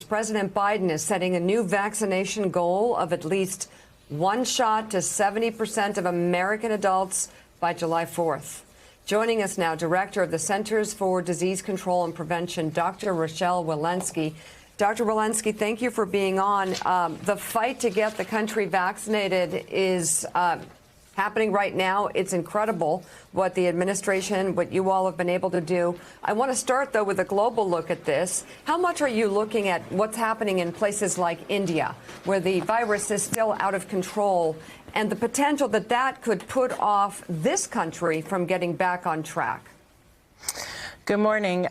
President Biden is setting a new vaccination goal of at least one shot to 70% of American adults by July 4th. Joining us now, Director of the Centers for Disease Control and Prevention, Dr. Rochelle Walensky. Dr. Walensky, thank you for being on. The fight to get the country vaccinated is happening right now. It's incredible what the administration, what you all have been able to do. I want to start, though, with a global look at this. How much are you looking at what's happening in places like India, where the virus is still out of control, and the potential that that could put off this country from getting back on track? Good morning.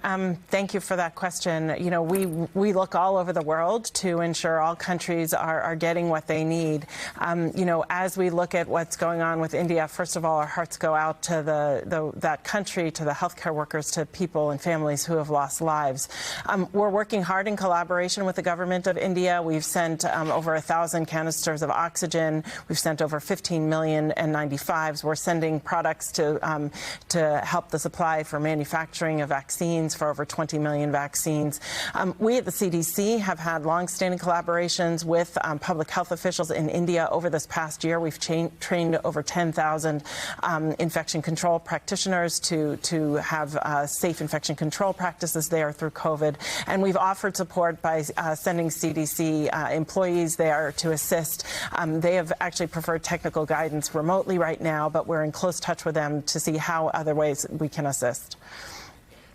Thank you for that question. You know, we look all over the world to ensure all countries are getting what they need. You know, as we look at what's going on with India, first of all, our hearts go out to that country, to the healthcare workers, to people and families who have lost lives. We're working hard in collaboration with the government of India. We've sent over 1,000 canisters of oxygen. We've sent over 15 million N95s. We're sending products to help the supply for manufacturing of vaccines, for over 20 million vaccines. We at the CDC have had long-standing collaborations with public health officials in India over this past year. We've trained over 10,000 infection control practitioners to have safe infection control practices there through COVID. And we've offered support by sending CDC employees there to assist. They have actually preferred technical guidance remotely right now, but we're in close touch with them to see how other ways we can assist.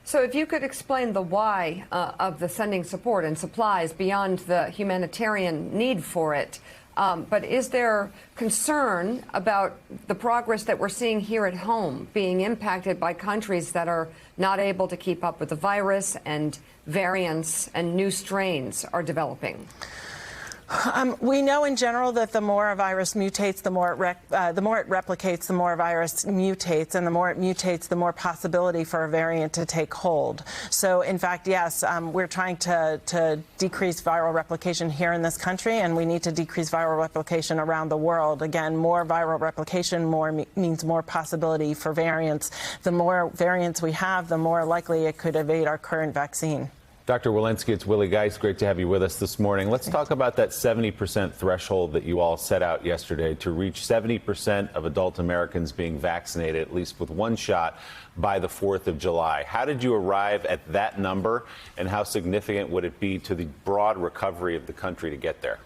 So if you could explain the why of the sending support and supplies beyond the humanitarian need for it. But is there concern about the progress that we're seeing here at home being impacted by countries that are not able to keep up with the virus, and variants and new strains are developing? We know in general that the more a virus mutates, the more it replicates, the more a virus mutates, and the more it mutates, the more possibility for a variant to take hold. So, in fact, yes, we're trying to decrease viral replication here in this country, and we need to decrease viral replication around the world. Again, more viral replication means more possibility for variants. The more variants we have, the more likely it could evade our current vaccine. Dr. Walensky, it's Willie Geist. Great to have you with us this morning. Let's talk about that 70% threshold that you all set out yesterday to reach 70% of adult Americans being vaccinated, at least with one shot, by the 4th of July. How did you arrive at that number, and how significant would it be to the broad recovery of the country to get there?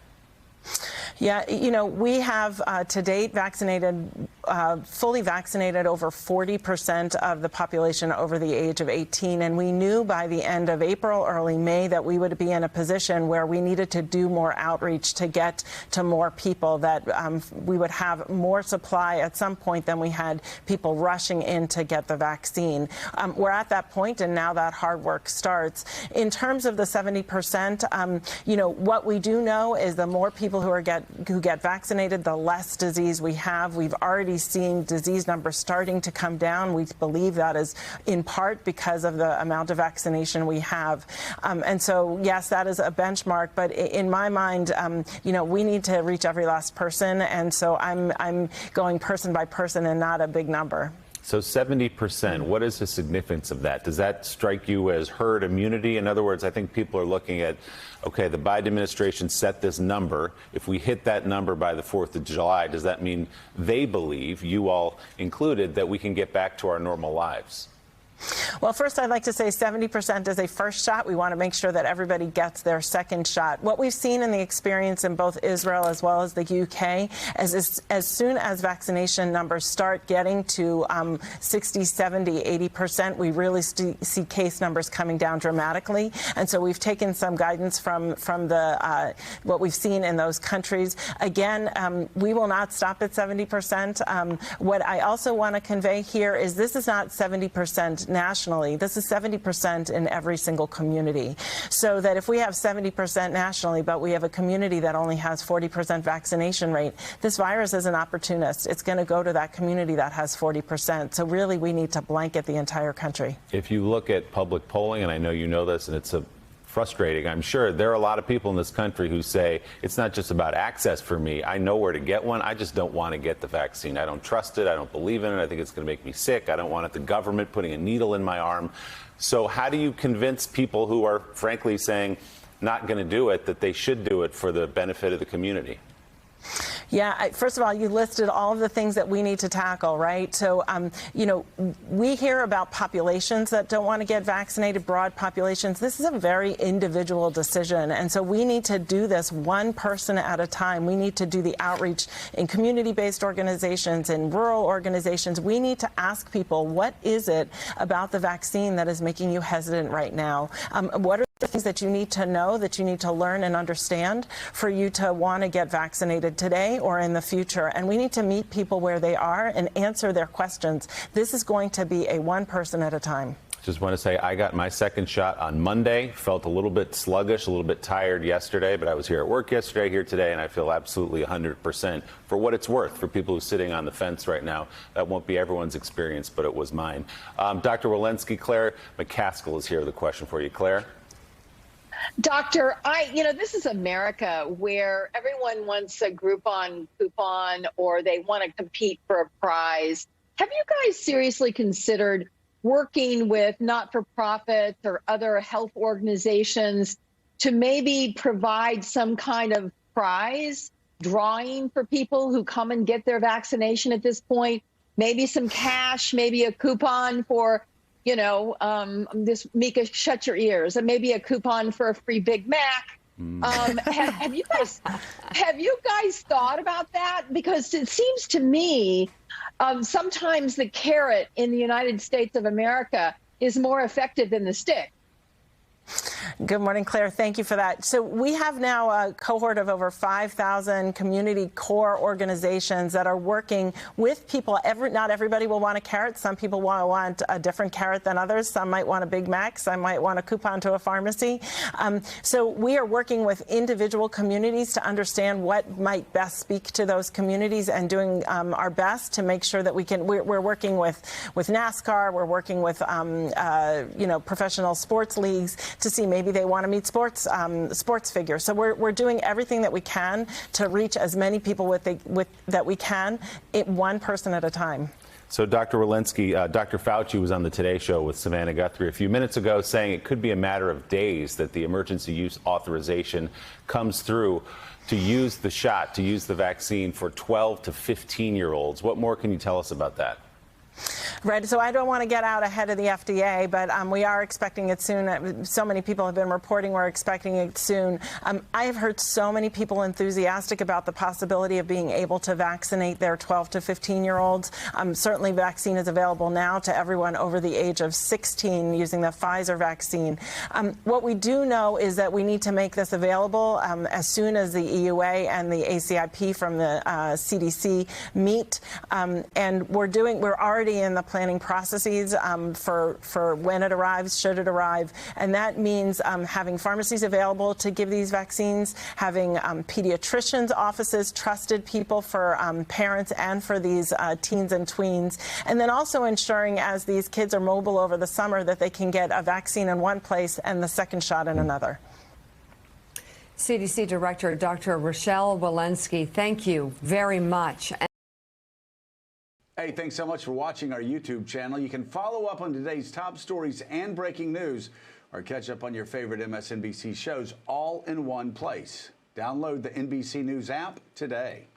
Yeah, you know, we have to date fully vaccinated over 40% of the population over the age of 18. And we knew by the end of April, early May, that we would be in a position where we needed to do more outreach to get to more people, that we would have more supply at some point than we had people rushing in to get the vaccine. We're at that point, and now that hard work starts. In terms of the 70%, you know, what we do know is the more people who get vaccinated, the less disease we have. We've already seen disease numbers starting to come down. We believe that is in part because of the amount of vaccination we have. And so, yes, that is a benchmark. But in my mind, you know, we need to reach every last person. And so I'm going person by person and not a big number. So 70%, what is the significance of that? Does that strike you as herd immunity? In other words, I think people are looking at, okay, the Biden administration set this number. If we hit that number by the 4th of July, does that mean they believe, you all included, that we can get back to our normal lives? Well, first, I'd like to say 70% is a first shot. We want to make sure that everybody gets their second shot. What we've seen in the experience in both Israel as well as the UK is as soon as vaccination numbers start getting to 60, 70, 80%, we really see case numbers coming down dramatically. And so we've taken some guidance from the what we've seen in those countries. Again, we will not stop at 70%. What I also want to convey here is this is not 70% nationally. This is 70% in every single community. So that if we have 70% nationally, but we have a community that only has 40% vaccination rate, this virus is an opportunist. It's going to go to that community that has 40%. So really, we need to blanket the entire country. If you look at public polling, and I know you know this, and it's frustrating, I'm sure there are a lot of people in this country who say it's not just about access for me. I know where to get one. I just don't want to get the vaccine. I don't trust it. I don't believe in it. I think it's going to make me sick. I don't want the government putting a needle in my arm. So how do you convince people who are frankly saying, not going to do it, that they should do it for the benefit of the community? Yeah, first of all, you listed all of the things that we need to tackle, right? So, you know, we hear about populations that don't want to get vaccinated, broad populations. This is a very individual decision. And so we need to do this one person at a time. We need to do the outreach in community-based organizations, in rural organizations. We need to ask people, what is it about the vaccine that is making you hesitant right now? What are the things that you need to know, that you need to learn and understand for you to want to get vaccinated today or in the future? And we need to meet people where they are and answer their questions. This is going to be a one person at a time. Just want to say I got my second shot on Monday, felt a little bit sluggish, a little bit tired yesterday, but I was here at work yesterday, here today, and I feel absolutely 100% for what it's worth for people who are sitting on the fence right now. That won't be everyone's experience, but it was mine. Dr. Walensky, Claire McCaskill is here with a question for you. Claire? Doctor, this is America where everyone wants a Groupon coupon or they want to compete for a prize. Have you guys seriously considered working with not-for-profits or other health organizations to maybe provide some kind of prize drawing for people who come and get their vaccination at this point? Maybe some cash, maybe a coupon for this Mika, shut your ears, and maybe a coupon for a free Big Mac. Have you guys thought about that? Because it seems to me sometimes the carrot in the United States of America is more effective than the stick. Good morning, Claire. Thank you for that. So we have now a cohort of over 5,000 community core organizations that are working with people. Not everybody will want a carrot. Some people want a different carrot than others. Some might want a Big Mac. Some might want a coupon to a pharmacy. So we are working with individual communities to understand what might best speak to those communities and doing our best to make sure that we can. We're working with NASCAR. We're working with professional sports leagues to see maybe they want to meet sports figures. So we're doing everything that we can to reach as many people that we can, one person at a time. So, Dr. Walensky, Dr. Fauci was on the Today Show with Savannah Guthrie a few minutes ago saying it could be a matter of days that the emergency use authorization comes through to use the shot, to use the vaccine for 12 to 15-year-olds. What more can you tell us about that? Right. So I don't want to get out ahead of the FDA, but we are expecting it soon. So many people have been reporting we're expecting it soon. I have heard so many people enthusiastic about the possibility of being able to vaccinate their 12 to 15-year-olds. Certainly vaccine is available now to everyone over the age of 16 using the Pfizer vaccine. What we do know is that we need to make this available as soon as the EUA and the ACIP from the CDC meet. And we're already in the planning processes for when it arrives, should it arrive. And that means having pharmacies available to give these vaccines, having pediatricians' offices, trusted people for parents and for these teens and tweens. And then also ensuring as these kids are mobile over the summer that they can get a vaccine in one place and the second shot in another. CDC Director Dr. Rochelle Walensky, thank you very much. Hey, thanks so much for watching our YouTube channel. You can follow up on today's top stories and breaking news or catch up on your favorite MSNBC shows all in one place. Download the NBC News app today.